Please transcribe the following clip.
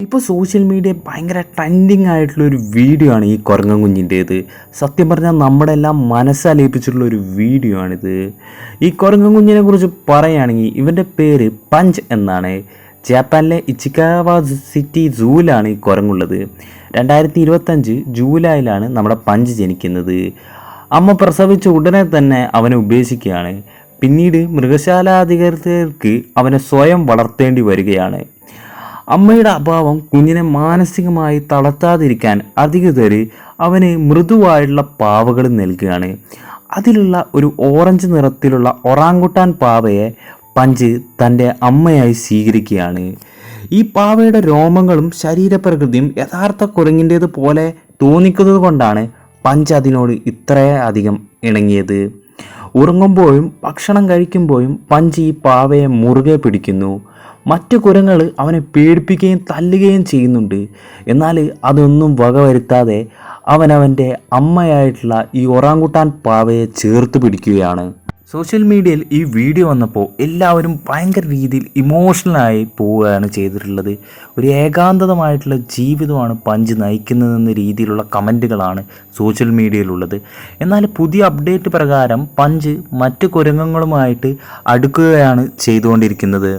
ഇപ്പോൾ social media ഭയങ്കര trending ആയിട്ടുള്ളൊരു വീഡിയോ ആണ് ഈ കുരങ്ങൻ കുഞ്ഞിൻ്റേത്. സത്യം പറഞ്ഞാൽ നമ്മുടെ എല്ലാം മനസ്സലിയിപ്പിച്ചിട്ടുള്ളൊരു വീഡിയോ ആണിത്. ഈ കുരങ്ങൻ കുഞ്ഞിനെ കുറിച്ച് പറയുകയാണെങ്കിൽ ഇവൻ്റെ പേര് പഞ്ച് എന്നാണ്. ജപ്പാനിലെ ഇച്ചിക്കാവ സിറ്റി സൂവിലാണ് ഈ കുരങ്ങുള്ളത്. 2025 ജൂലൈയിലാണ് നമ്മുടെ പഞ്ച് ജനിക്കുന്നത്. അമ്മ പ്രസവിച്ച ഉടനെ തന്നെ അവനെ ഉപേക്ഷിക്കുകയാണ്. പിന്നീട് മൃഗശാല അധികൃതർക്ക് അവനെ സ്വയം വളർത്തേണ്ടി വരികയാണ്. അമ്മയുടെ അഭാവം കുഞ്ഞിനെ മാനസികമായി തളർത്താതിരിക്കാൻ അധികൃതർ അവന് മൃദുവായിട്ടുള്ള പാവകൾ നൽകുകയാണ്. അതിലുള്ള ഒരു ഓറഞ്ച് നിറത്തിലുള്ള ഒറാങ്കുട്ടാൻ പാവയെ പഞ്ച് തൻ്റെ അമ്മയായി സ്വീകരിക്കുകയാണ്. ഈ പാവയുടെ രോമങ്ങളും ശരീരപ്രകൃതിയും യഥാർത്ഥ കുരങ്ങിൻ്റേത് പോലെ തോന്നിക്കുന്നത് കൊണ്ടാണ് പഞ്ച് അതിനോട് ഇത്രയധികം ഇണങ്ങിയത്. ഉറങ്ങുമ്പോഴും ഭക്ഷണം കഴിക്കുമ്പോഴും പഞ്ച് ഈ പാവയെ മുറുകെ പിടിക്കുന്നു. മറ്റു കുരങ്ങൾ അവനെ പേടിപ്പിക്കുകയും തല്ലുകയും ചെയ്യുന്നുണ്ട്. എന്നാൽ അതൊന്നും വകവരുത്താതെ അവനവൻ്റെ അമ്മയായിട്ടുള്ള ഈ ഒറാങ്കുട്ടാൻ പാവയെ ചേർത്ത് പിടിക്കുകയാണ്. സോഷ്യൽ മീഡിയയിൽ ഈ വീഡിയോ വന്നപ്പോൾ എല്ലാവരും ഭയങ്കര രീതിയിൽ ഇമോഷണലായി പോവുകയാണ് ചെയ്തിട്ടുള്ളത്. ഒരു ഏകാന്തമായിട്ടുള്ള ജീവിതമാണ് പഞ്ച് നയിക്കുന്നതെന്ന രീതിയിലുള്ള കമൻറ്റുകളാണ് സോഷ്യൽ മീഡിയയിലുള്ളത്. എന്നാൽ പുതിയ അപ്ഡേറ്റ് പ്രകാരം പഞ്ച് മറ്റു കുരങ്ങങ്ങളുമായിട്ട് അടുക്കുകയാണ് ചെയ്തുകൊണ്ടിരിക്കുന്നത്.